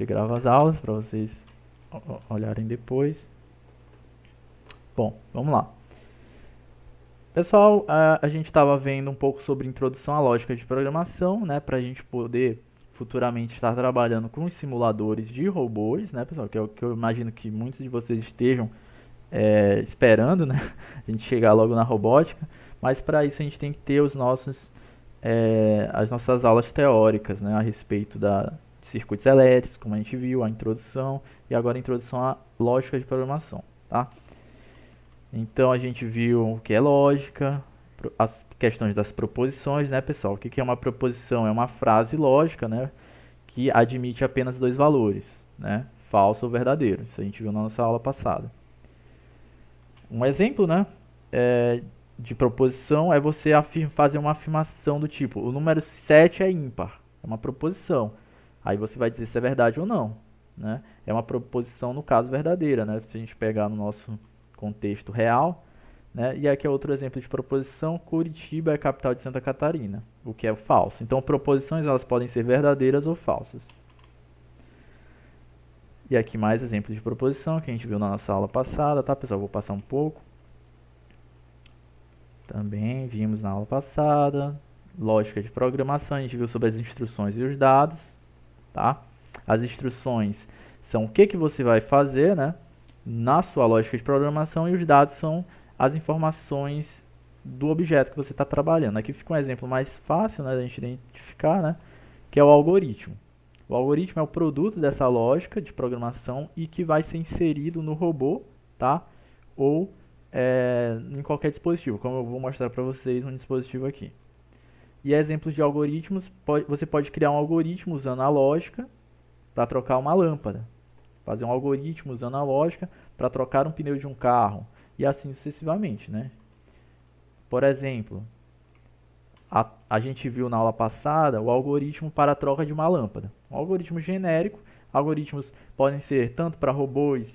sempre gravo as aulas para vocês olharem depois. Bom, vamos lá. Pessoal, a gente estava vendo um pouco sobre introdução à lógica de programação, né, para a gente poder futuramente estar trabalhando com os simuladores de robôs, né, pessoal, que é o que eu imagino que muitos de vocês estejam esperando, né, a gente chegar logo na robótica, mas para isso a gente tem que ter as nossas aulas teóricas, né, a respeito de circuitos elétricos, como a gente viu, a introdução e agora a introdução à lógica de programação, tá? Então a gente viu o que é lógica, as questões das proposições, né, pessoal? O que é uma proposição? É uma frase lógica, né, que admite apenas dois valores, né, falso ou verdadeiro. Isso a gente viu na nossa aula passada. Um exemplo, né, de proposição é você fazer uma afirmação do tipo: o número 7 é ímpar. É uma proposição. Aí você vai dizer se é verdade ou não, né? É uma proposição, no caso, verdadeira, né? Se a gente pegar no nosso contexto real, né? E aqui é outro exemplo de proposição: Curitiba é a capital de Santa Catarina, o que é falso. Então, proposições elas podem ser verdadeiras ou falsas. E aqui mais exemplos de proposição que a gente viu na nossa aula passada, tá, pessoal? Vou passar um pouco. Também vimos na aula passada. Lógica de programação, a gente viu sobre as instruções e os dados, tá? As instruções são o que você vai fazer, né, na sua lógica de programação, e os dados são as informações do objeto que você está trabalhando. Aqui fica um exemplo mais fácil, né, da gente identificar, né, que é o algoritmo. O algoritmo é o produto dessa lógica de programação e que vai ser inserido no robô, tá? Ou em qualquer dispositivo, como eu vou mostrar para vocês um dispositivo aqui. E exemplos de algoritmos: você pode criar um algoritmo usando a lógica para trocar uma lâmpada, fazer um algoritmo usando a lógica para trocar um pneu de um carro, e assim sucessivamente, né? Por exemplo, a gente viu na aula passada o algoritmo para a troca de uma lâmpada. Um algoritmo genérico. Algoritmos podem ser tanto para robôs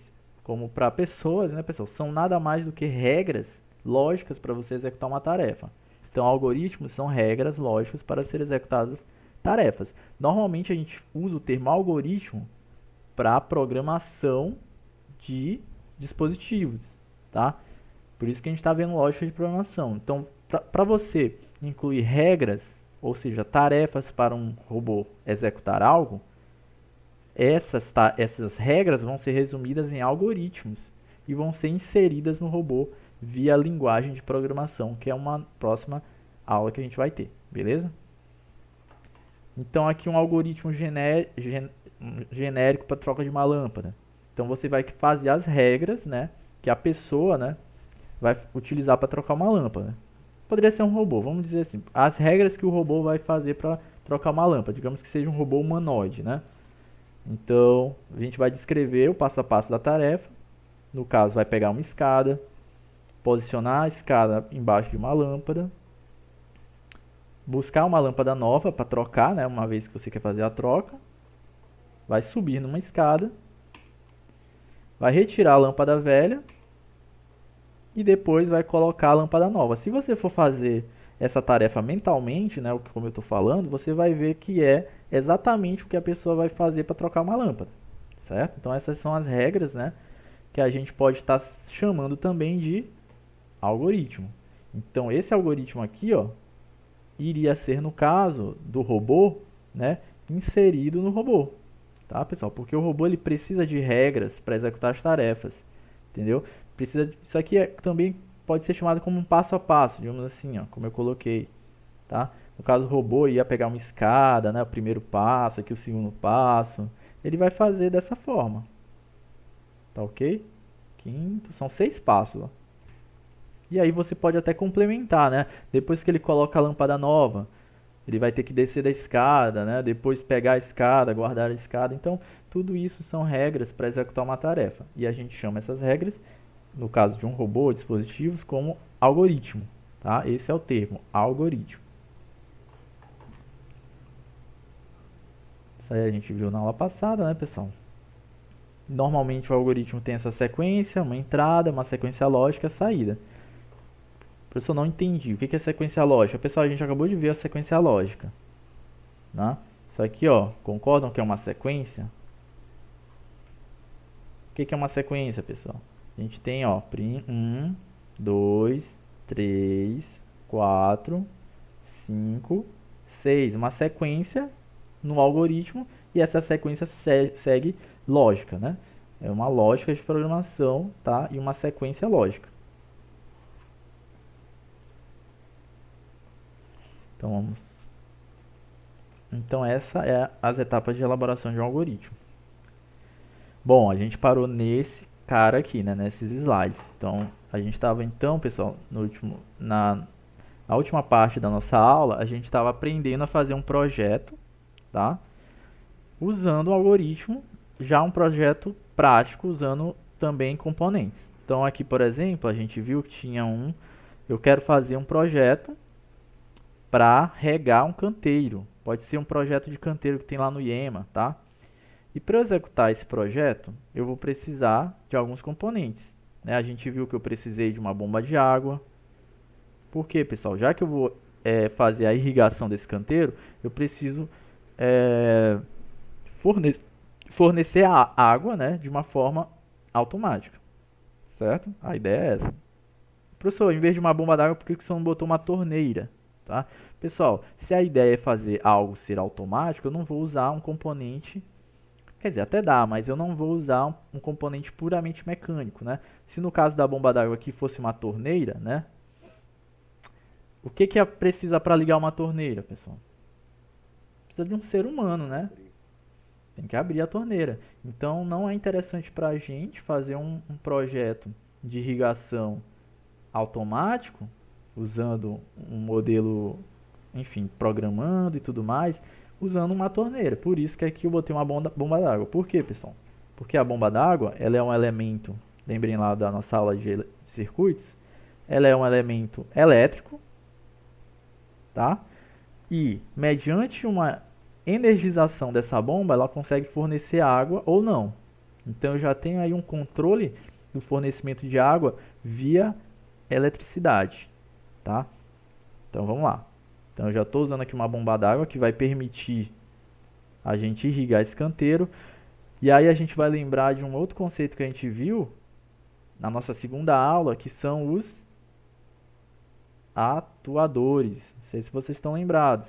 como para pessoas, né, pessoal? São nada mais do que regras lógicas para você executar uma tarefa. Então, algoritmos são regras lógicas para ser executadas tarefas. Normalmente a gente usa o termo algoritmo para programação de dispositivos, tá? Por isso que a gente está vendo lógica de programação. Então, para você incluir regras, ou seja, tarefas para um robô executar algo, essas regras vão ser resumidas em algoritmos e vão ser inseridas no robô via linguagem de programação, que é uma próxima aula que a gente vai ter, beleza? Então aqui um algoritmo genérico para troca de uma lâmpada. Então você vai fazer as regras, né, que a pessoa, né, vai utilizar para trocar uma lâmpada. Poderia ser um robô, vamos dizer assim, as regras que o robô vai fazer para trocar uma lâmpada. Digamos que seja um robô humanoide, né? Então a gente vai descrever o passo a passo da tarefa. No caso, vai pegar uma escada, posicionar a escada embaixo de uma lâmpada, buscar uma lâmpada nova para trocar, né, uma vez que você quer fazer a troca, vai subir numa escada, vai retirar a lâmpada velha e depois vai colocar a lâmpada nova. Se você for fazer essa tarefa mentalmente, né, como eu estou falando, você vai ver que é exatamente o que a pessoa vai fazer para trocar uma lâmpada, certo? Então essas são as regras, né, que a gente pode estar chamando também de algoritmo. Então esse algoritmo aqui, ó, iria ser, no caso do robô, né, inserido no robô, tá, pessoal? Porque o robô ele precisa de regras para executar as tarefas, entendeu? Isso aqui também pode ser chamado como um passo a passo, digamos assim, ó, como eu coloquei, tá? No caso, o robô ia pegar uma escada, né, o primeiro passo, aqui o segundo passo, ele vai fazer dessa forma, tá ok? Quinto, são 6 passos, ó. E aí você pode até complementar, né? Depois que ele coloca a lâmpada nova, ele vai ter que descer da escada, né? Depois pegar a escada, guardar a escada. Então, tudo isso são regras para executar uma tarefa. E a gente chama essas regras, no caso de um robô ou dispositivos, como algoritmo, tá? Esse é o termo, algoritmo. Isso aí a gente viu na aula passada, né, pessoal? Normalmente o algoritmo tem essa sequência, uma entrada, uma sequência lógica, saída. Professor, não entendi. O que é sequência lógica? Pessoal, a gente acabou de ver a sequência lógica, né? Isso aqui, ó, concordam que é uma sequência? que é uma sequência, pessoal? A gente tem, ó, 1, 2, 3, 4, 5, 6. Uma sequência no algoritmo, e essa sequência segue lógica, né? É uma lógica de programação, tá? E uma sequência lógica. Então, essa é as etapas de elaboração de um algoritmo. Bom, a gente parou nesse cara aqui, né? Nesses slides. Então, a gente estava, então, pessoal, na última parte da nossa aula, a gente estava aprendendo a fazer um projeto, tá? Usando o algoritmo, já um projeto prático, usando também componentes. Então, aqui, por exemplo, a gente viu que tinha eu quero fazer um projeto para regar um canteiro. Pode ser um projeto de canteiro que tem lá no IEMA, tá? E para eu executar esse projeto, eu vou precisar de alguns componentes, né? A gente viu que eu precisei de uma bomba de água. Por quê, pessoal? Já que eu vou fazer a irrigação desse canteiro, eu preciso fornecer a água, né, de uma forma automática, certo? A ideia é essa. Professor, em vez de uma bomba d'água, por que você não botou uma torneira? Tá? Pessoal, se a ideia é fazer algo ser automático, eu não vou usar um componente, quer dizer, até dá, mas eu não vou usar um componente puramente mecânico, né? Se no caso da bomba d'água aqui fosse uma torneira, né? O que precisa para ligar uma torneira, pessoal? Precisa de um ser humano, né? Tem que abrir a torneira. Então não é interessante para a gente fazer um projeto de irrigação automático, usando um modelo, enfim, programando e tudo mais, usando uma torneira. Por isso que aqui eu botei uma bomba d'água. Por quê, pessoal? Porque a bomba d'água, ela é um elemento, lembrem lá da nossa aula de circuitos, ela é um elemento elétrico, tá? E mediante uma energização dessa bomba, ela consegue fornecer água ou não. Então eu já tenho aí um controle do fornecimento de água via eletricidade, tá? Então vamos lá. Então eu já estou usando aqui uma bomba d'água que vai permitir a gente irrigar esse canteiro. E aí a gente vai lembrar de um outro conceito que a gente viu na nossa segunda aula, que são os atuadores. Não sei se vocês estão lembrados.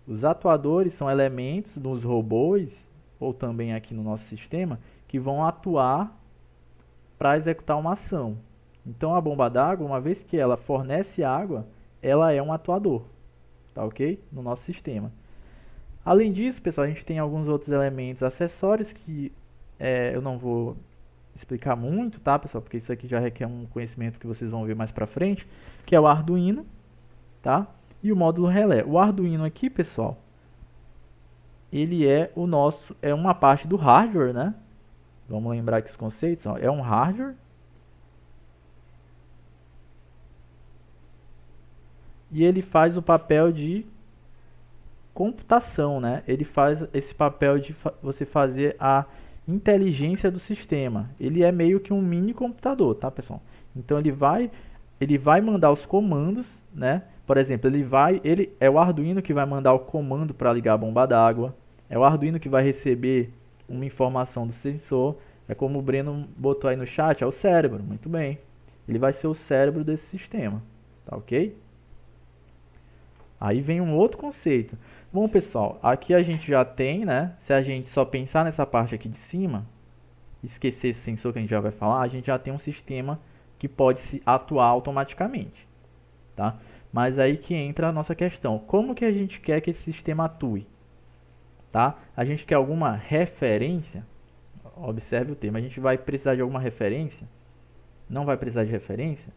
Os atuadores são elementos dos robôs, ou também aqui no nosso sistema, que vão atuar para executar uma ação. Então a bomba d'água, uma vez que ela fornece água, ela é um atuador, tá ok? No nosso sistema. Além disso, pessoal, a gente tem alguns outros elementos acessórios que eu não vou explicar muito, tá, pessoal? Porque isso aqui já requer um conhecimento que vocês vão ver mais pra frente, que é o Arduino, tá? E o módulo relé. O Arduino aqui, pessoal, ele é uma parte do hardware, né? Vamos lembrar aqui os conceitos, ó. É um hardware e ele faz o papel de computação, né? Ele faz esse papel de você fazer a inteligência do sistema. Ele é meio que um mini computador, tá, pessoal? Então ele vai mandar os comandos, né? Por exemplo, ele é o Arduino que vai mandar o comando para ligar a bomba d'água. É o Arduino que vai receber uma informação do sensor. É como o Breno botou aí no chat, é o cérebro. Muito bem. Ele vai ser o cérebro desse sistema, tá ok? Aí vem um outro conceito. Bom, pessoal, aqui a gente já tem, né? Se a gente só pensar nessa parte aqui de cima, esquecer esse sensor que a gente já vai falar, a gente já tem um sistema que pode se atuar automaticamente, tá? Mas aí que entra a nossa questão. Como que a gente quer que esse sistema atue? Tá? A gente quer alguma referência? Observe o termo. A gente vai precisar de alguma referência? Não vai precisar de referência?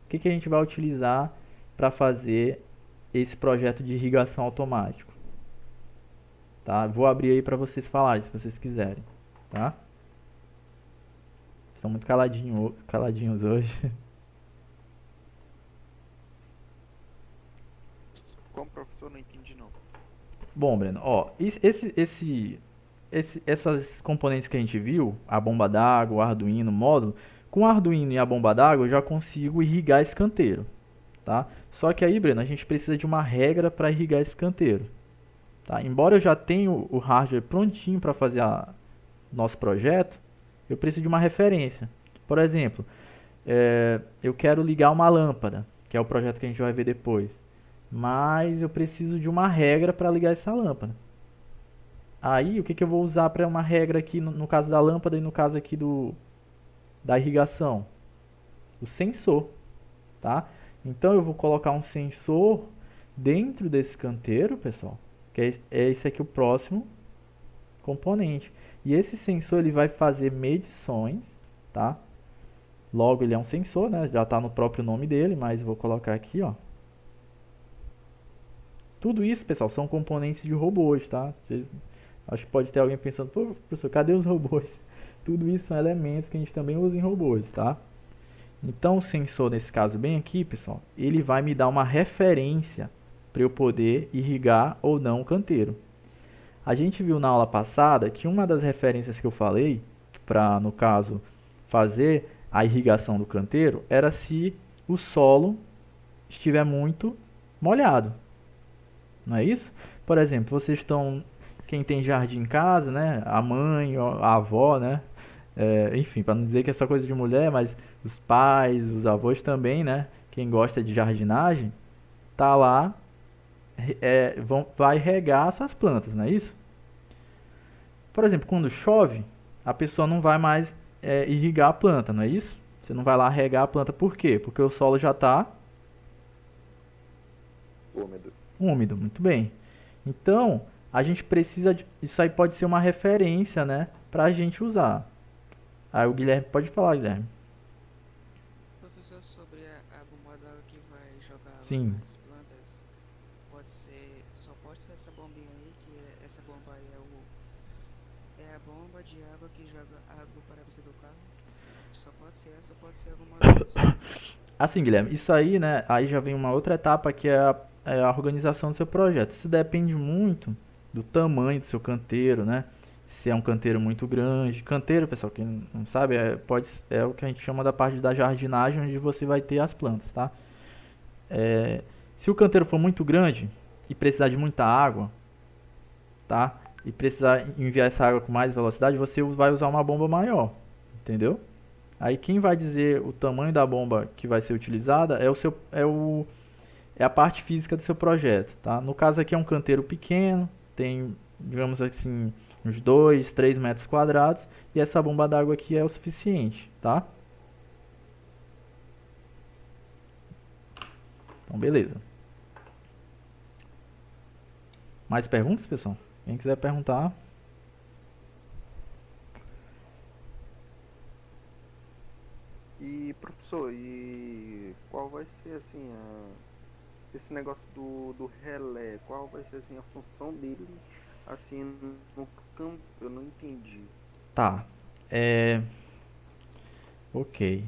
O que a gente vai utilizar para fazer esse projeto de irrigação automático? Tá? Vou abrir aí para vocês falarem, se vocês quiserem. Tá? Estão muito caladinhos hoje. Como, professor? Não entendi não. Bom, Breno, ó, essas componentes que a gente viu, a bomba d'água, o Arduino, o módulo, com o Arduino e a bomba d'água eu já consigo irrigar esse canteiro, tá? Só que aí, Breno, a gente precisa de uma regra para irrigar esse canteiro, tá? Embora eu já tenha o hardware prontinho para fazer nosso projeto, eu preciso de uma referência. Por exemplo, eu quero ligar uma lâmpada, que é o projeto que a gente vai ver depois. Mas eu preciso de uma regra para ligar essa lâmpada. Aí, o que eu vou usar para uma regra aqui no caso da lâmpada e no caso aqui da irrigação? O sensor, tá? Então eu vou colocar um sensor dentro desse canteiro, pessoal, que é esse aqui o próximo componente. E esse sensor ele vai fazer medições, tá? Logo ele é um sensor, né? Já está no próprio nome dele, mas vou colocar aqui, ó. Tudo isso, pessoal, são componentes de robôs, tá? Acho que pode ter alguém pensando, pô, professor, cadê os robôs? Tudo isso são elementos que a gente também usa em robôs, tá? Então o sensor, nesse caso bem aqui, pessoal, ele vai me dar uma referência para eu poder irrigar ou não o canteiro. A gente viu na aula passada que uma das referências que eu falei, para, no caso, fazer a irrigação do canteiro, era se o solo estiver muito molhado. Não é isso? Por exemplo, vocês estão, quem tem jardim em casa, né? A mãe, a avó, né? Enfim, para não dizer que é só coisa de mulher, mas os pais, os avós também, né? Quem gosta de jardinagem, tá lá, vai regar suas plantas, não é isso? Por exemplo, quando chove, a pessoa não vai mais irrigar a planta, não é isso? Você não vai lá regar a planta, por quê? Porque o solo já está úmido, muito bem. Então, a gente precisa isso aí pode ser uma referência, né, para a gente usar. Aí o Guilherme pode falar, Guilherme. Professor, sobre a bomba d'água que vai jogar água Sim. nas plantas, só pode ser essa bombinha aí, essa bomba aí é a bomba de água que joga água para você do carro. Só pode ser essa, pode ser alguma outra. Assim, Guilherme, isso aí, né, aí já vem uma outra etapa que é a organização do seu projeto. Isso depende muito do tamanho do seu canteiro, né? Se é um canteiro muito grande. Canteiro, pessoal, quem não sabe, é o que a gente chama da parte da jardinagem, onde você vai ter as plantas, tá? Se o canteiro for muito grande e precisar de muita água, tá? E precisar enviar essa água com mais velocidade, você vai usar uma bomba maior, entendeu? Aí quem vai dizer o tamanho da bomba que vai ser utilizada é a parte física do seu projeto, tá? No caso aqui é um canteiro pequeno, tem, digamos assim, uns 2, 3 metros quadrados, e essa bomba d'água aqui é o suficiente, tá? Então, beleza. Mais perguntas, pessoal? Quem quiser perguntar. E, professor, e qual vai ser, assim, esse negócio do relé? Qual vai ser, assim, a função dele, assim, no campo? Eu não entendi. Tá. Ok.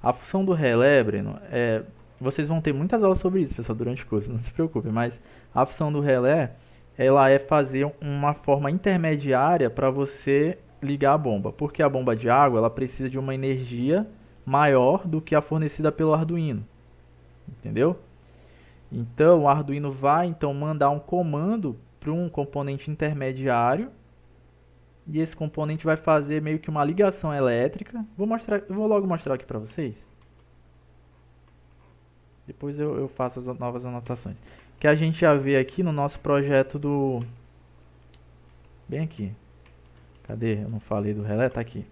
A função do relé, Breno, vocês vão ter muitas aulas sobre isso, pessoal, durante o curso, não se preocupe, mas a função do relé, ela é fazer uma forma intermediária para você ligar a bomba, porque a bomba de água, ela precisa de uma energia maior do que a fornecida pelo Arduino, entendeu? Então, o Arduino vai então mandar um comando para um componente intermediário, e esse componente vai fazer meio que uma ligação elétrica. Eu vou logo mostrar aqui para vocês. Depois eu faço as novas anotações. Que a gente já vê aqui no nosso projeto bem aqui. Cadê? Eu não falei do relé, tá aqui.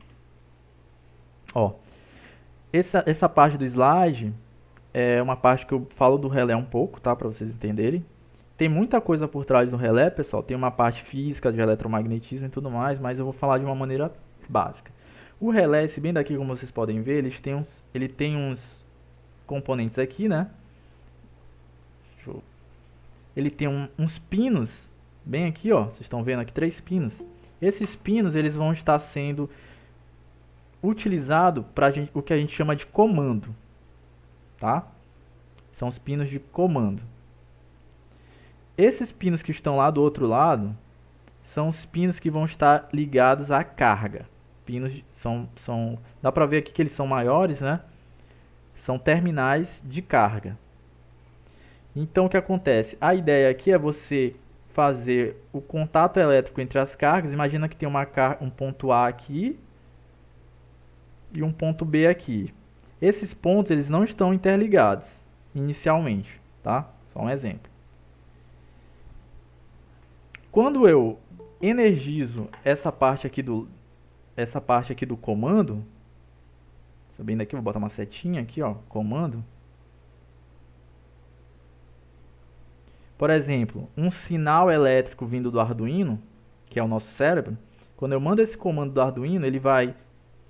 Ó, essa parte do slide é uma parte que eu falo do relé um pouco, tá? Para vocês entenderem. Tem muita coisa por trás do relé, pessoal. Tem uma parte física de eletromagnetismo e tudo mais, mas eu vou falar de uma maneira básica. O relé, se bem daqui como vocês podem ver, ele tem uns componentes aqui, né? Ele tem uns pinos, bem aqui, ó. Vocês estão vendo aqui 3 pinos. Esses pinos, eles vão estar sendo utilizados para o que a gente chama de comando, tá? São os pinos de comando. Esses pinos que estão lá do outro lado são os pinos que vão estar ligados à carga. Dá para ver aqui que eles são maiores, né? São terminais de carga. Então o que acontece? A ideia aqui é você fazer o contato elétrico entre as cargas. Imagina que tem um ponto A aqui e um ponto B aqui. Esses pontos eles não estão interligados inicialmente, tá? Só um exemplo. Quando eu energizo essa parte aqui do comando, subindo aqui, vou botar uma setinha aqui, ó, comando. Por exemplo, um sinal elétrico vindo do Arduino, que é o nosso cérebro, quando eu mando esse comando do Arduino, ele vai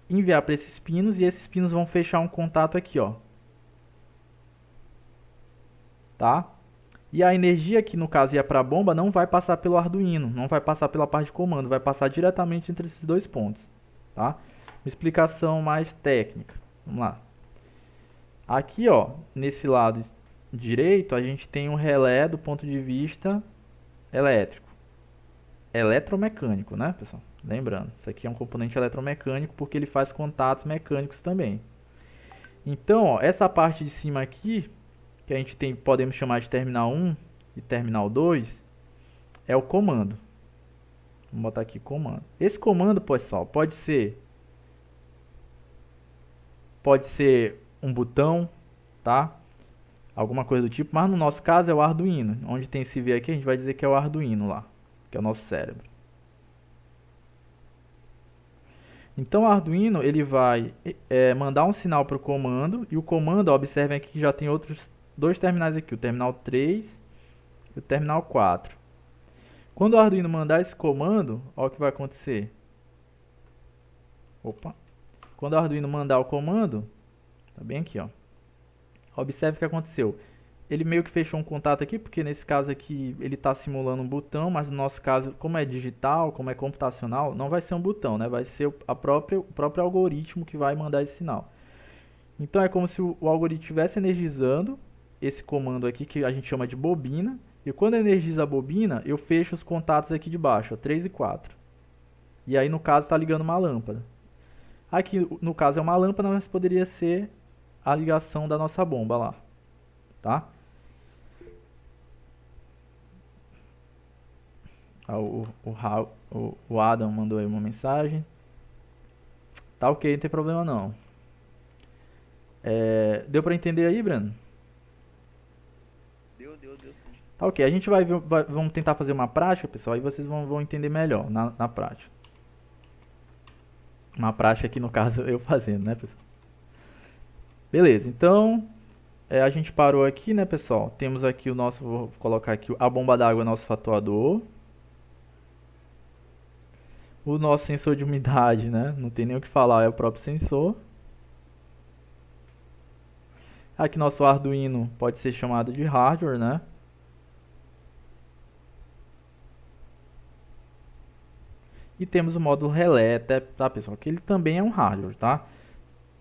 enviar para esses pinos e esses pinos vão fechar um contato aqui, ó. Tá? E a energia que no caso ia para a bomba não vai passar pelo Arduino, não vai passar pela parte de comando, vai passar diretamente entre esses dois pontos, tá? Uma explicação mais técnica. Vamos lá. Aqui, ó, nesse lado direito, a gente tem um relé do ponto de vista elétrico. Eletromecânico, né, pessoal? Lembrando, isso aqui é um componente eletromecânico porque ele faz contatos mecânicos também. Então, ó, essa parte de cima aqui, que a gente tem, podemos chamar de terminal 1 e terminal 2, é o comando. Vamos botar aqui comando. Esse comando, pessoal, pode ser um botão, tá? Alguma coisa do tipo, mas no nosso caso é o Arduino. Onde tem esse V aqui, a gente vai dizer que é o Arduino lá, que é o nosso cérebro. Então o Arduino ele vai mandar um sinal para o comando, e o comando, ó, observem aqui que já tem outros dois terminais aqui, o terminal 3 e o terminal 4. Quando o Arduino mandar esse comando, ó, o que vai acontecer. Opa! Quando o Arduino mandar o comando, tá bem aqui, ó. Observe o que aconteceu. Ele meio que fechou um contato aqui, porque nesse caso aqui ele está simulando um botão, mas no nosso caso, como é digital, como é computacional, não vai ser um botão, né? Vai ser o próprio algoritmo que vai mandar esse sinal. Então é como se o algoritmo estivesse energizando esse comando aqui, que a gente chama de bobina, e quando energiza a bobina, eu fecho os contatos aqui de baixo, ó, 3 e 4. E aí no caso está ligando uma lâmpada. Aqui no caso é uma lâmpada, mas poderia ser a ligação da nossa bomba lá, tá? O Adam mandou aí uma mensagem. Tá ok, não tem problema não. Deu pra entender aí, Breno? Deu sim. Tá ok, a gente vamos tentar fazer uma prática, pessoal, e vocês vão entender melhor na prática. Uma prática aqui no caso eu fazendo, né, pessoal? Beleza, então a gente parou aqui, né, pessoal? Temos aqui o nosso, vou colocar aqui a bomba d'água, é nosso fatuador. O nosso sensor de umidade, né? Não tem nem o que falar, é o próprio sensor. Aqui nosso Arduino pode ser chamado de hardware, né? E temos o módulo relé, tá, pessoal? Que ele também é um hardware, tá?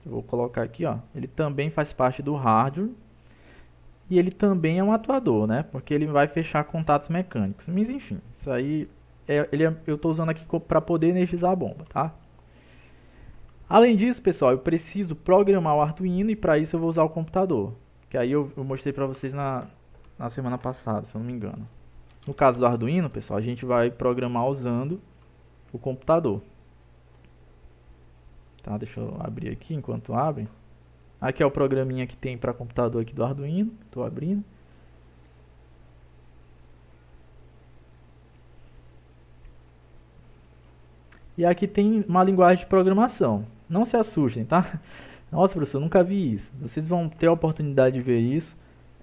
Eu vou colocar aqui, ó. Ele também faz parte do hardware. E ele também é um atuador, né? Porque ele vai fechar contatos mecânicos. Mas enfim, isso aí eu estou usando aqui para poder energizar a bomba, tá? Além disso, pessoal, eu preciso programar o Arduino e para isso eu vou usar o computador. Que aí eu mostrei para vocês na semana passada, se eu não me engano. No caso do Arduino, pessoal, a gente vai programar usando o computador. Tá, deixa eu abrir aqui enquanto abre. Aqui é o programinha que tem para computador aqui do Arduino. Estou abrindo. E aqui tem uma linguagem de programação. Não se assustem, tá? Nossa, professor, nunca vi isso. Vocês vão ter a oportunidade de ver isso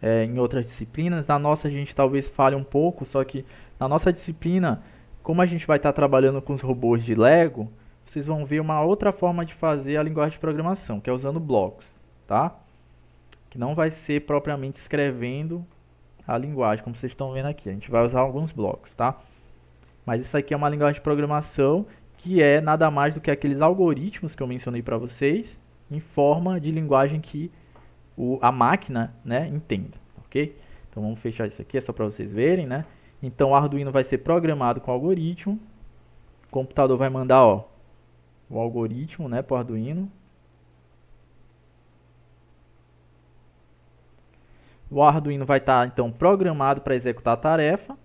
em outras disciplinas. Na nossa a gente talvez fale um pouco, só que na nossa disciplina, como a gente vai estar trabalhando com os robôs de Lego, vocês vão ver uma outra forma de fazer a linguagem de programação, que é usando blocos, tá? Que não vai ser propriamente escrevendo a linguagem, como vocês estão vendo aqui. A gente vai usar alguns blocos, tá? Mas isso aqui é uma linguagem de programação que é nada mais do que aqueles algoritmos que eu mencionei para vocês em forma de linguagem que a máquina, né, entenda, ok? Então vamos fechar isso aqui, é só para vocês verem, né? Então o Arduino vai ser programado com algoritmo. O computador vai mandar, ó, o algoritmo, né, para o Arduino. O Arduino vai estar então programado para executar a tarefa,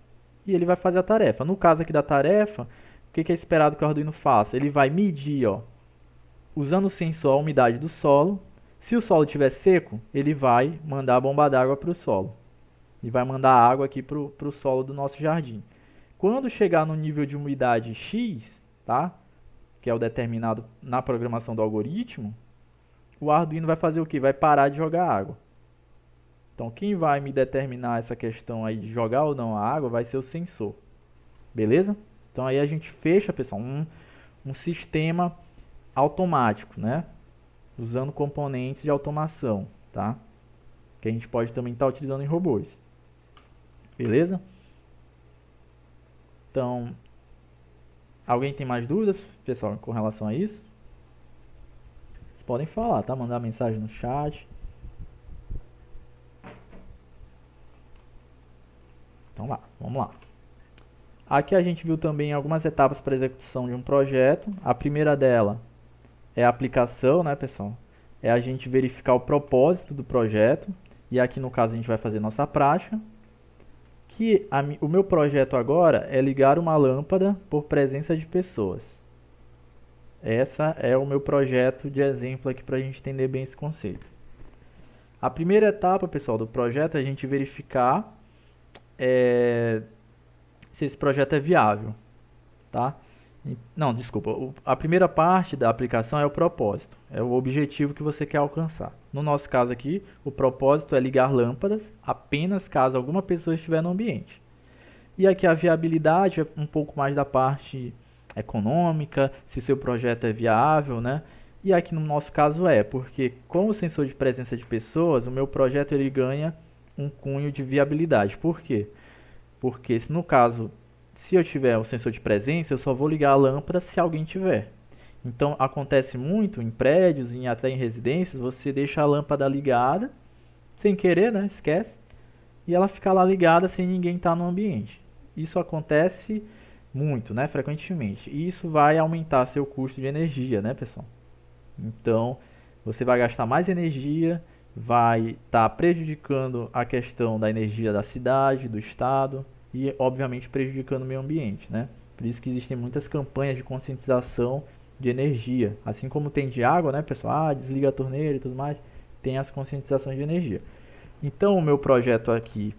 e ele vai fazer a tarefa. No caso aqui da tarefa, o que é esperado que o Arduino faça? Ele vai medir, ó, usando o sensor a umidade do solo. Se o solo estiver seco, ele vai mandar a bomba d'água para o solo. E vai mandar água aqui para o solo do nosso jardim. Quando chegar no nível de umidade X, tá? Que é o determinado na programação do algoritmo, o Arduino vai fazer o quê? Vai parar de jogar água. Então, quem vai me determinar essa questão aí de jogar ou não a água vai ser o sensor. Beleza? Então, aí a gente fecha, pessoal, um sistema automático, né? Usando componentes de automação, tá? Que a gente pode também estar utilizando em robôs. Beleza? Então, alguém tem mais dúvidas, pessoal, com relação a isso? Vocês podem falar, tá? Mandar mensagem no chat. Então vamos lá. Aqui a gente viu também algumas etapas para execução de um projeto. A primeira dela é a aplicação, né, pessoal? É a gente verificar o propósito do projeto. E aqui no caso a gente vai fazer nossa prática. O meu projeto agora é ligar uma lâmpada por presença de pessoas. Essa é o meu projeto de exemplo aqui para a gente entender bem esse conceito. A primeira etapa, pessoal, do projeto é a gente verificar se esse projeto é viável, tá? Não, desculpa. A primeira parte da aplicação é o propósito, é o objetivo que você quer alcançar. No nosso caso aqui, o propósito é ligar lâmpadas apenas caso alguma pessoa estiver no ambiente. E aqui a viabilidade é um pouco mais da parte econômica, se seu projeto é viável, né? E aqui no nosso caso porque com o sensor de presença de pessoas, o meu projeto ele ganha um cunho de viabilidade. Por quê? Porque no caso, se eu tiver o sensor de presença, eu só vou ligar a lâmpada se alguém tiver. Então acontece muito em prédios e até em residências, você deixa a lâmpada ligada, sem querer, né? Esquece. E ela fica lá ligada sem ninguém estar no ambiente. Isso acontece muito, né? Frequentemente. E isso vai aumentar seu custo de energia, né, pessoal? Então, você vai gastar mais energia, vai estar prejudicando a questão da energia da cidade, do estado e, obviamente, prejudicando o meio ambiente, né? Por isso que existem muitas campanhas de conscientização de energia. Assim como tem de água, né, pessoal? Desliga a torneira e tudo mais. Tem as conscientizações de energia. Então, o meu projeto aqui,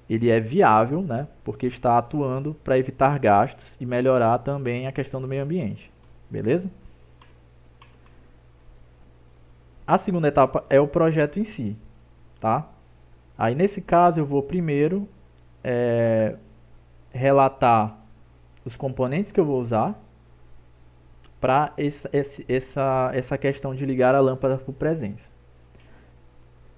ele é viável, né? Porque está atuando para evitar gastos e melhorar também a questão do meio ambiente. Beleza? A segunda etapa é o projeto em si, tá? Aí nesse caso eu vou primeiro relatar os componentes que eu vou usar para essa questão de ligar a lâmpada por presença.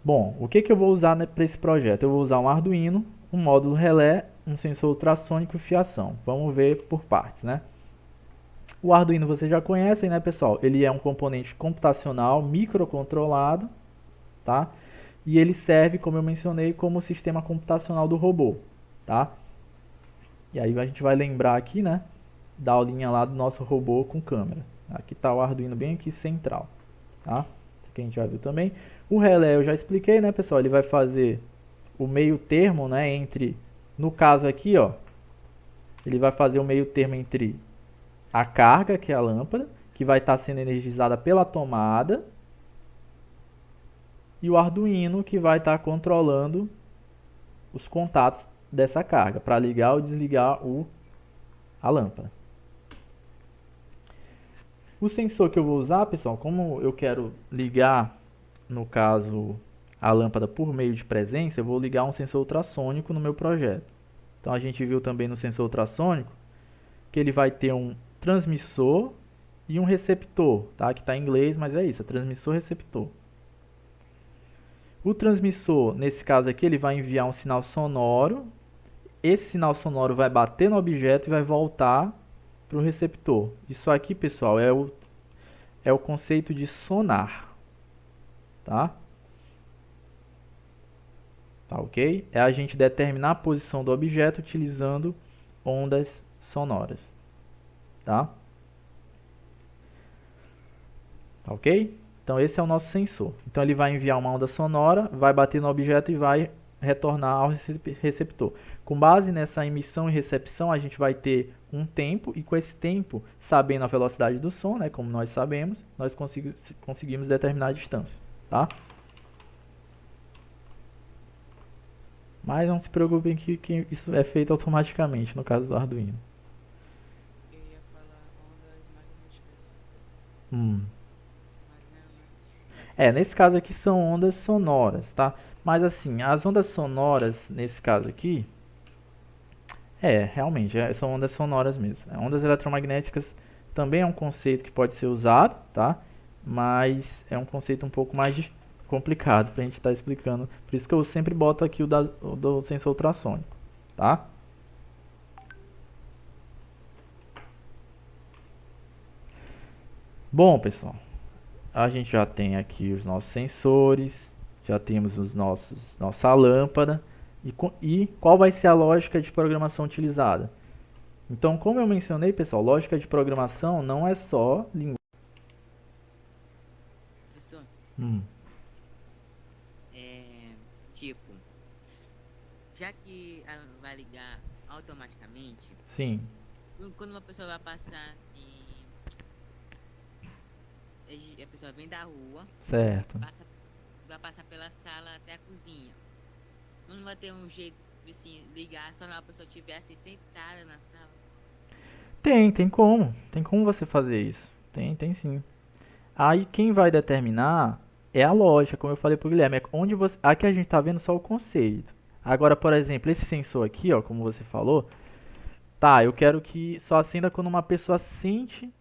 Bom, o que eu vou usar para esse projeto? Eu vou usar um Arduino, um módulo relé, um sensor ultrassônico e fiação. Vamos ver por partes, né? O Arduino vocês já conhecem, né, pessoal? Ele é um componente computacional microcontrolado, tá? E ele serve, como eu mencionei, como sistema computacional do robô, tá? E aí a gente vai lembrar aqui, né, da aulinha lá do nosso robô com câmera. Aqui está o Arduino bem aqui central, tá? Isso aqui a gente já viu também. O relé eu já expliquei, né, pessoal? Ele vai fazer o meio termo, né, entre, no caso aqui, ó, ele vai fazer o meio termo entre a carga, que é a lâmpada, que vai estar sendo energizada pela tomada, e o Arduino, que vai estar controlando os contatos dessa carga, para ligar ou desligar a lâmpada. O sensor que eu vou usar, pessoal, como eu quero ligar, no caso, a lâmpada por meio de presença, eu vou ligar um sensor ultrassônico no meu projeto. Então a gente viu também no sensor ultrassônico que ele vai ter um transmissor e um receptor, tá? Que está em inglês, mas é isso, é transmissor-receptor. O transmissor, nesse caso aqui, ele vai enviar um sinal sonoro. Esse sinal sonoro vai bater no objeto e vai voltar para o receptor. Isso aqui, pessoal, é o conceito de sonar, tá? Tá ok? É a gente determinar a posição do objeto utilizando ondas sonoras. Tá? Tá ok? Então esse é o nosso sensor. Então ele vai enviar uma onda sonora, vai bater no objeto e vai retornar ao receptor. Com base nessa emissão e recepção, a gente vai ter um tempo, e com esse tempo, sabendo a velocidade do som, né, como nós sabemos, nós conseguimos determinar a distância, tá? Mas não se preocupem que isso é feito automaticamente no caso do Arduino. Eu ia falar ondas magnéticas, Hum. mas não, né? Nesse caso aqui são ondas sonoras, tá? Mas assim, as ondas sonoras, nesse caso aqui, realmente, são ondas sonoras mesmo. Ondas eletromagnéticas também é um conceito que pode ser usado, tá? Mas é um conceito um pouco mais complicado pra gente estar explicando. Por isso que eu sempre boto aqui o do sensor ultrassônico, tá? Bom, pessoal, a gente já tem aqui os nossos sensores, já temos nossa lâmpada e qual vai ser a lógica de programação utilizada. Então, como eu mencionei, pessoal, lógica de programação não é só linguagem. Professor, Hum, tipo, já que ela vai ligar automaticamente, sim, quando uma pessoa vai passar assim, a pessoa vem da rua, certo. vai passar pela sala até a cozinha. Não vai ter um jeito de assim, ligar só na pessoa estiver assim, sentada na sala. Tem como. Tem como você fazer isso. Tem sim. Aí quem vai determinar é a lógica, como eu falei pro Guilherme. Aqui a gente tá vendo só o conceito. Agora, por exemplo, esse sensor aqui, ó, como você falou, tá, eu quero que só acenda quando uma pessoa sente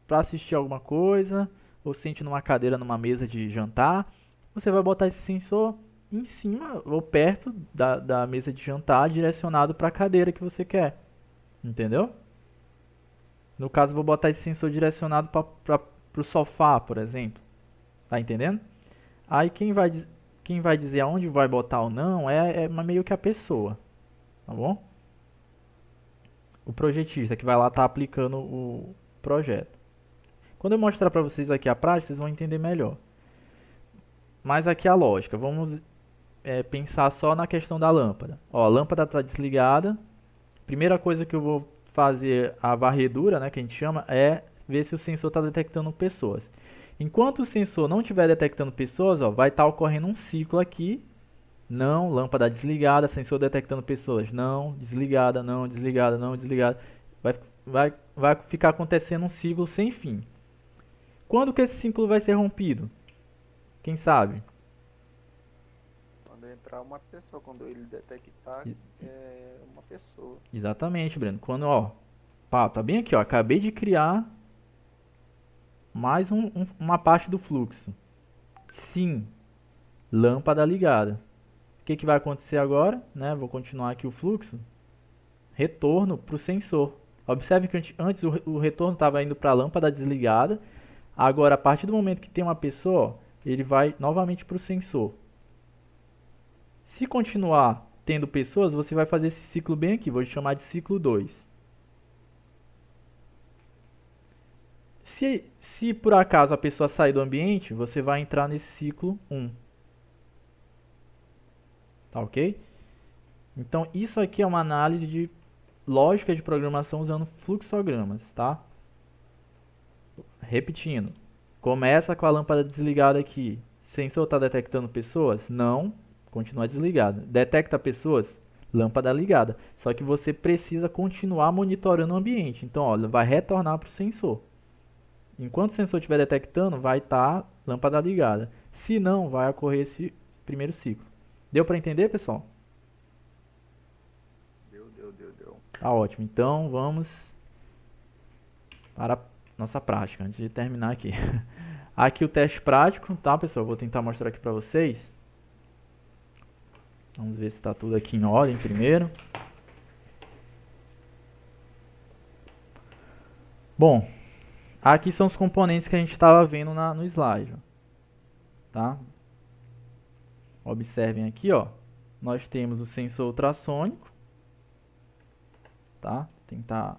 para assistir alguma coisa, ou sente numa cadeira, numa mesa de jantar. Você vai botar esse sensor em cima ou perto da mesa de jantar, direcionado para a cadeira que você quer. Entendeu? No caso, vou botar esse sensor direcionado para o sofá, por exemplo. Tá entendendo? Aí quem vai dizer aonde vai botar ou não é meio que a pessoa. Tá bom? O projetista que vai lá estar aplicando o projeto. Quando eu mostrar para vocês aqui a prática, vocês vão entender melhor. Mas aqui a lógica. Vamos pensar só na questão da lâmpada. Ó, a lâmpada está desligada. Primeira coisa que eu vou fazer a varredura, né, que a gente chama, é ver se o sensor está detectando pessoas. Enquanto o sensor não estiver detectando pessoas, ó, vai estar ocorrendo um ciclo aqui. Não, lâmpada desligada, sensor detectando pessoas. Não, desligada, não, desligada, não, desligada. Vai ficar acontecendo um ciclo sem fim. Quando que esse ciclo vai ser rompido? Quem sabe? Quando entrar uma pessoa, quando ele detectar uma pessoa. Exatamente, Breno. Quando, ó, tá bem aqui, ó. Acabei de criar mais uma parte do fluxo. Sim, lâmpada ligada. O que vai acontecer agora? Né? Vou continuar aqui o fluxo. Retorno para o sensor. Observe que antes o retorno estava indo para a lâmpada desligada. Agora, a partir do momento que tem uma pessoa, ó, ele vai novamente para o sensor. Se continuar tendo pessoas, você vai fazer esse ciclo bem aqui. Vou chamar de ciclo 2. Se por acaso a pessoa sair do ambiente, você vai entrar nesse ciclo 1. Tá ok? Então, isso aqui é uma análise de lógica de programação usando fluxogramas, tá? Repetindo. Começa com a lâmpada desligada aqui. Sensor está detectando pessoas? Não. Continua desligado. Detecta pessoas? Lâmpada ligada. Só que você precisa continuar monitorando o ambiente. Então, ó, vai retornar para o sensor. Enquanto o sensor estiver detectando, vai estar lâmpada ligada. Se não, vai ocorrer esse primeiro ciclo. Deu para entender, pessoal? Deu. Tá ótimo. Então, vamos para a nossa prática, antes de terminar aqui. Aqui o teste prático, tá, pessoal? Vou tentar mostrar aqui para vocês. Vamos ver se está tudo aqui em ordem primeiro. Bom, aqui são os componentes que a gente estava vendo no slide, tá? Observem aqui, ó. Nós temos o sensor ultrassônico, tá? Tentar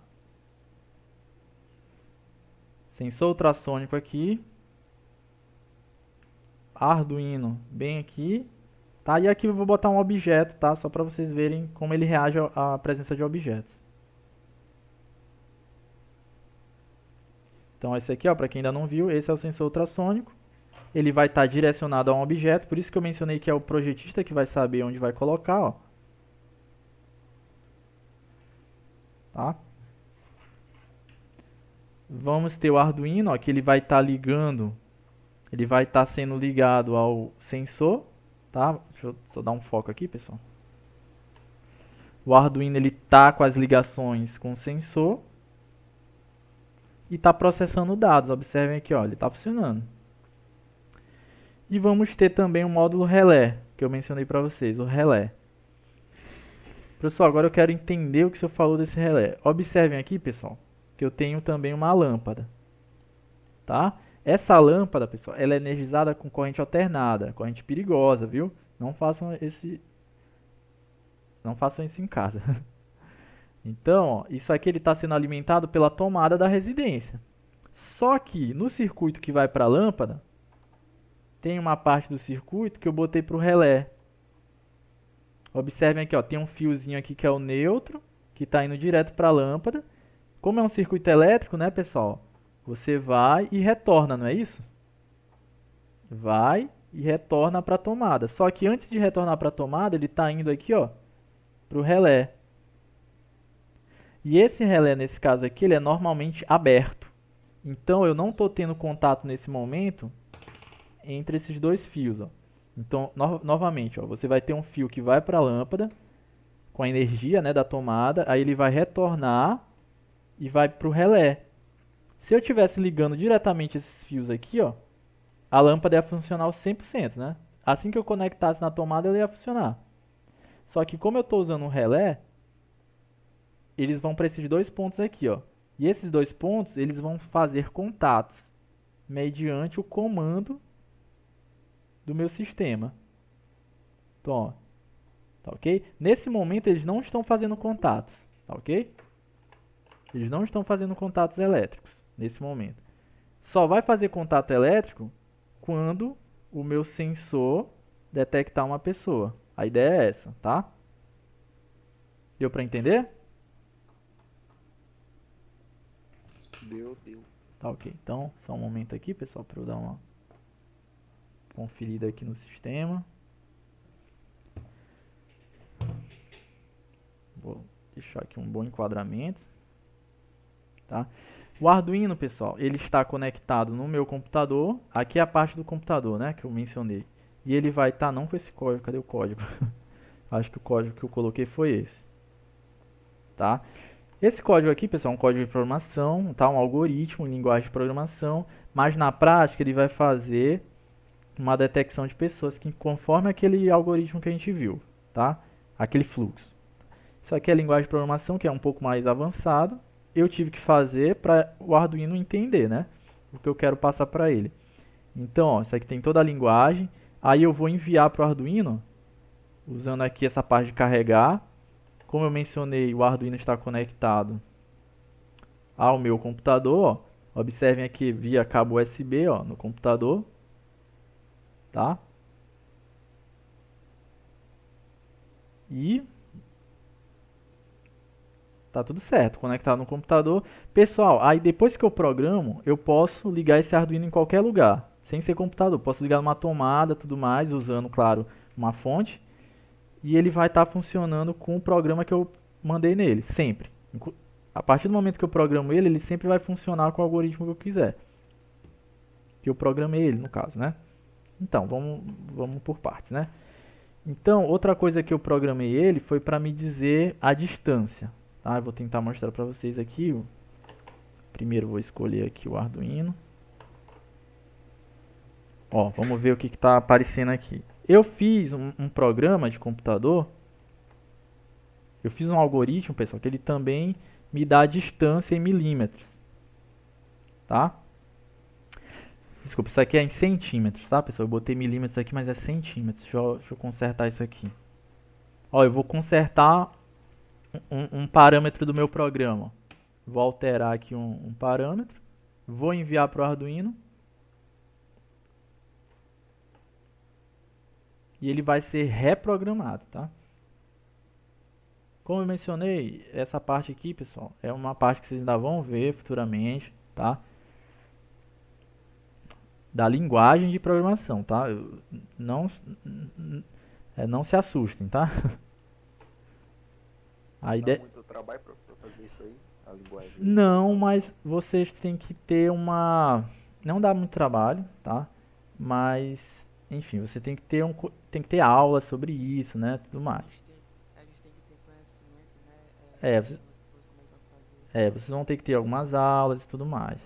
sensor ultrassônico aqui, Arduino bem aqui Tá? E aqui eu vou botar um objeto, tá? Só para vocês verem como ele reage à presença de objetos. Então esse aqui, ó, para quem ainda não viu, esse é o sensor ultrassônico. Ele vai estar direcionado a um objeto, por isso que eu mencionei que é o projetista que vai saber onde vai colocar, ó. Tá? Vamos ter o Arduino, ó, que ele vai estar ligando, ele vai estar sendo ligado ao sensor, tá? Deixa eu só dar um foco aqui, pessoal. O Arduino ele tá com as ligações com o sensor e está processando dados. Observem aqui, ó, ele está funcionando. E vamos ter também o módulo relé, que eu mencionei para vocês, o relé. Pessoal, agora eu quero entender o que o senhor falou desse relé. Observem aqui, pessoal, que eu tenho também uma lâmpada, tá? Essa lâmpada, pessoal, ela é energizada com corrente alternada, corrente perigosa, viu? Não façam isso em casa. Então, ó, isso aqui ele está sendo alimentado pela tomada da residência. Só que no circuito que vai para a lâmpada, tem uma parte do circuito que eu botei para o relé. Observem aqui, ó, tem um fiozinho aqui que é o neutro, que está indo direto para a lâmpada. Como é um circuito elétrico, né, pessoal? Você vai e retorna, não é isso? Vai e retorna para a tomada. Só que antes de retornar para a tomada, ele está indo aqui, ó, para o relé. E esse relé, nesse caso aqui, ele é normalmente aberto. Então, eu não estou tendo contato nesse momento entre esses dois fios, ó. Então, novamente, ó, você vai ter um fio que vai para a lâmpada com a energia, né, da tomada, aí ele vai retornar e vai para o relé. Se eu estivesse ligando diretamente esses fios aqui, ó, a lâmpada ia funcionar ao 100%, né? Assim que eu conectasse na tomada, ela ia funcionar. Só que como eu estou usando um relé, eles vão para esses dois pontos aqui, ó. E esses dois pontos, eles vão fazer contatos mediante o comando do meu sistema. Então, ó, tá ok? Nesse momento, eles não estão fazendo contatos, tá ok? Eles não estão fazendo contatos elétricos nesse momento. Só vai fazer contato elétrico quando o meu sensor detectar uma pessoa. A ideia é essa, tá? Deu para entender? Deu. Tá ok. Então, só um momento aqui, pessoal, para eu dar uma conferida aqui no sistema. Vou deixar aqui um bom enquadramento. Tá? O Arduino, pessoal, ele está conectado no meu computador. Aqui é a parte do computador, né, que eu mencionei. E ele vai estar, não com esse código, cadê o código? Acho que o código que eu coloquei foi esse. Tá? Esse código aqui, pessoal, é um código de programação, tá? Um algoritmo, linguagem de programação, mas na prática ele vai fazer uma detecção de pessoas que conforme aquele algoritmo que a gente viu, tá? Aquele fluxo. Isso aqui é linguagem de programação que é um pouco mais avançado. Eu tive que fazer para o Arduino entender, né? O que eu quero passar para ele. Então, ó, isso aqui tem toda a linguagem. Aí eu vou enviar para o Arduino, usando aqui essa parte de carregar. Como eu mencionei, o Arduino está conectado ao meu computador, ó. Observem aqui via cabo USB, ó, no computador, tá? E tá tudo certo, conectado no computador. Pessoal, aí depois que eu programo, eu posso ligar esse Arduino em qualquer lugar, sem ser computador. Posso ligar numa tomada, tudo mais, usando, claro, uma fonte. E ele vai estar funcionando com o programa que eu mandei nele, sempre. A partir do momento que eu programo ele, ele sempre vai funcionar com o algoritmo que eu quiser. Que eu programei ele, no caso, né? Então, vamos por partes, né? Então, outra coisa que eu programei ele foi para me dizer a distância. Tá? Eu vou tentar mostrar para vocês aqui. Primeiro vou escolher aqui o Arduino. Ó, vamos ver o que está aparecendo aqui. Eu fiz um programa de computador. Eu fiz um algoritmo, pessoal, que ele também me dá a distância em milímetros. Tá? Desculpa, isso aqui é em centímetros, tá, pessoal? Eu botei milímetros aqui, mas é centímetros. Deixa eu consertar isso aqui. Ó, eu vou consertar um parâmetro do meu programa. Vou alterar aqui um parâmetro. Vou enviar para o Arduino. e ele vai ser reprogramado, tá? Como eu mencionei, essa parte aqui, pessoal, é uma parte que vocês ainda vão ver futuramente, tá? Da linguagem de programação, tá? Não, não se assustem, tá? A Dá ideia... muito trabalho, professor, fazer isso aí? A linguagem de Não, mas programação? vocês têm que ter uma... Não dá muito trabalho, tá? Mas, enfim, você tem que ter tem que ter aula sobre isso, né? Tudo mais. A gente tem que ter conhecimento, né? É, Noção das coisas, como é que vai fazer. vocês vão ter que ter algumas aulas e tudo mais.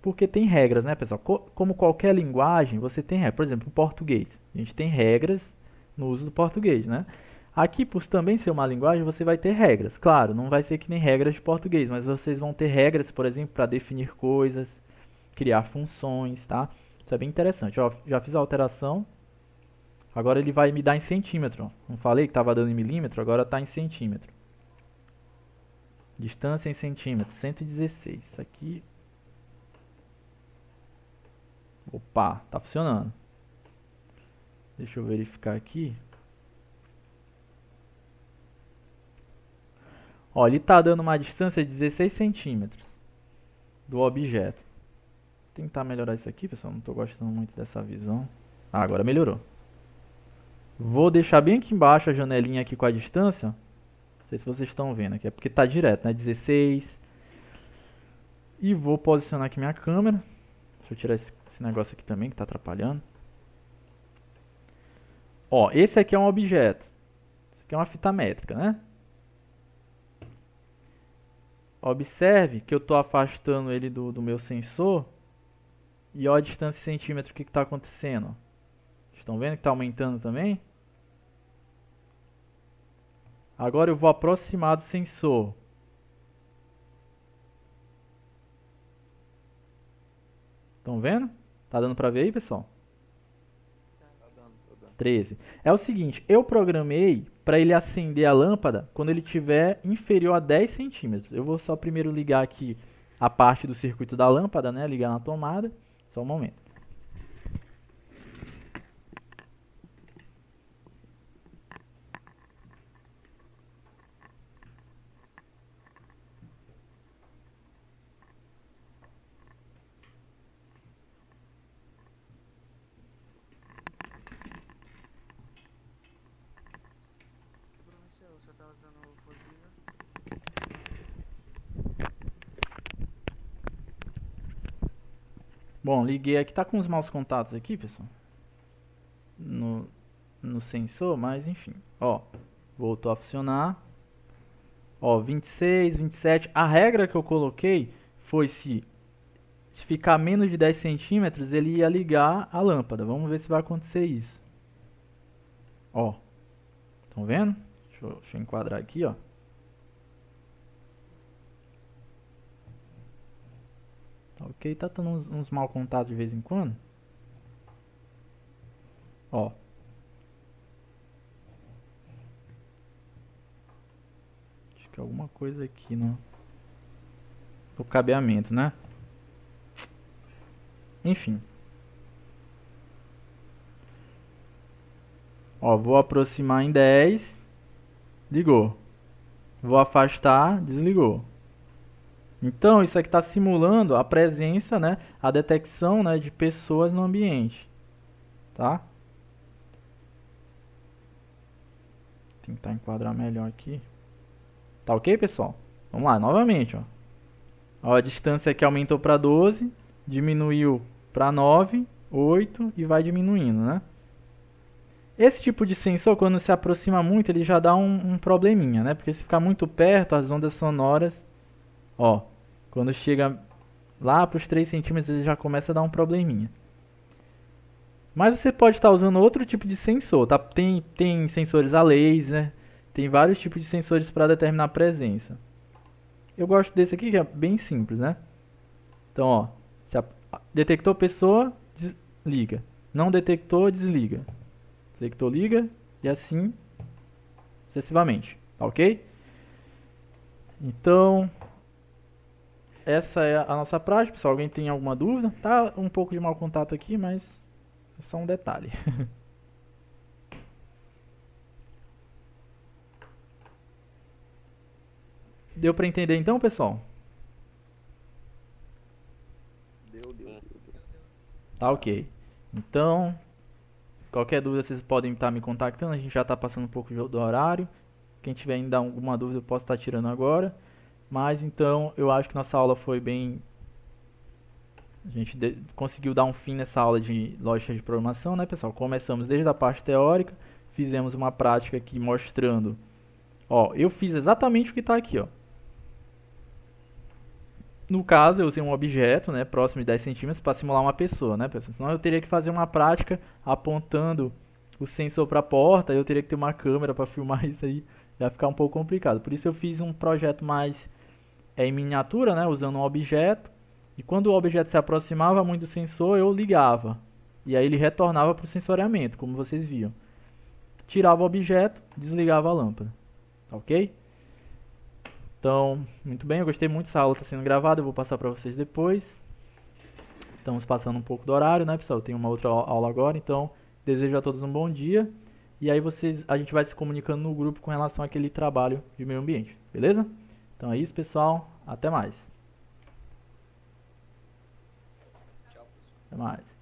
Porque tem regras, né, pessoal? Como qualquer linguagem, você tem regras. Por exemplo, o português. A gente tem regras no uso do português, né? Aqui, por também ser uma linguagem, você vai ter regras. Claro, não vai ser que nem regras de português, mas vocês vão ter regras, por exemplo, para definir coisas, criar funções, tá? Isso é bem interessante. Ó, já fiz a alteração. Agora ele vai me dar em centímetro. Ó. Não falei que estava dando em milímetro, agora está em centímetro. Distância em centímetros, 116. Isso aqui... Opa, tá funcionando. Deixa eu verificar aqui. Ó, ele tá dando uma distância de 16 centímetros do objeto. Vou tentar melhorar isso aqui, pessoal. Não tô gostando muito dessa visão. Ah, agora melhorou. Vou deixar bem aqui embaixo a janelinha aqui com a distância. Não sei se vocês estão vendo aqui. É porque tá direto, né? 16. E vou posicionar aqui minha câmera. Deixa eu tirar esse negócio aqui também que tá atrapalhando. Ó, esse aqui é um objeto. Isso aqui é uma fita métrica, né? Observe que eu estou afastando ele do meu sensor. E olha a distância em centímetros, o que está acontecendo. Estão vendo que está aumentando também? Agora eu vou aproximar do sensor. Estão vendo? Tá dando para ver aí, pessoal? Tá dando. 13. É o seguinte, eu programei para ele acender a lâmpada quando ele estiver inferior a 10 centímetros. Eu vou só primeiro ligar aqui a parte do circuito da lâmpada, né? Ligar na tomada. Só um momento. Professor, você tá usando o fusível? Bom, liguei aqui. Tá com os maus contatos aqui, pessoal? No sensor, mas enfim. Ó, voltou a funcionar. Ó, 26, 27. A regra que eu coloquei foi se ficar menos de 10 centímetros, ele ia ligar a lâmpada. Vamos ver se vai acontecer isso. Ó, estão vendo? Deixa eu enquadrar aqui, ó. Ok, tá dando uns mal contatos de vez em quando. Ó. Acho que é alguma coisa aqui no cabeamento, né? Enfim. Ó, vou aproximar em 10. Ligou. Vou afastar, desligou. Então, isso aqui está simulando a presença, né, a detecção, né, de pessoas no ambiente. Tá? Vou tentar enquadrar melhor aqui. Tá ok, pessoal? Vamos lá, novamente. Ó, a distância aqui aumentou para 12, diminuiu para 9, 8 e vai diminuindo, né? Esse tipo de sensor, quando se aproxima muito, ele já dá um probleminha, né? Porque se ficar muito perto, as ondas sonoras, ó, quando chega lá para os 3 centímetros, ele já começa a dar um probleminha. Mas você pode estar usando outro tipo de sensor, tá? Tem sensores a laser, tem vários tipos de sensores para determinar a presença. Eu gosto desse aqui, que é bem simples, né? Então, ó, se detectou pessoa, liga. Não detectou, desliga. Detectou, liga, e assim sucessivamente, tá ok? Então, essa é a nossa prática, pessoal. Alguém tem alguma dúvida? Tá um pouco de mau contato aqui, mas é só um detalhe. Deu para entender então, pessoal? Deu. Tá ok. Então, qualquer dúvida vocês podem estar me contactando. A gente já está passando um pouco do horário. Quem tiver ainda alguma dúvida eu posso estar tirando agora. Mas então, eu acho que nossa aula foi bem... A gente conseguiu dar um fim nessa aula de lógica de programação, né, pessoal? Começamos desde a parte teórica, fizemos uma prática aqui mostrando... Ó, eu fiz exatamente o que está aqui, ó. No caso, eu usei um objeto, né, próximo de 10 centímetros para simular uma pessoa, né, pessoal? Senão eu teria que fazer uma prática apontando o sensor para a porta, eu teria que ter uma câmera para filmar isso aí, ia ficar um pouco complicado. Por isso eu fiz um projeto mais em miniatura, né, usando um objeto, e quando o objeto se aproximava muito do sensor, eu ligava, e aí ele retornava para o sensoriamento, como vocês viam. Tirava o objeto, desligava a lâmpada, ok? Então, muito bem, eu gostei muito, essa aula está sendo gravada, eu vou passar para vocês depois. Estamos passando um pouco do horário, né, pessoal? Tem uma outra aula agora, então desejo a todos um bom dia. E aí a gente vai se comunicando no grupo com relação àquele trabalho de meio ambiente, beleza? Então é isso, pessoal. Até mais. Tchau, pessoal. Até mais.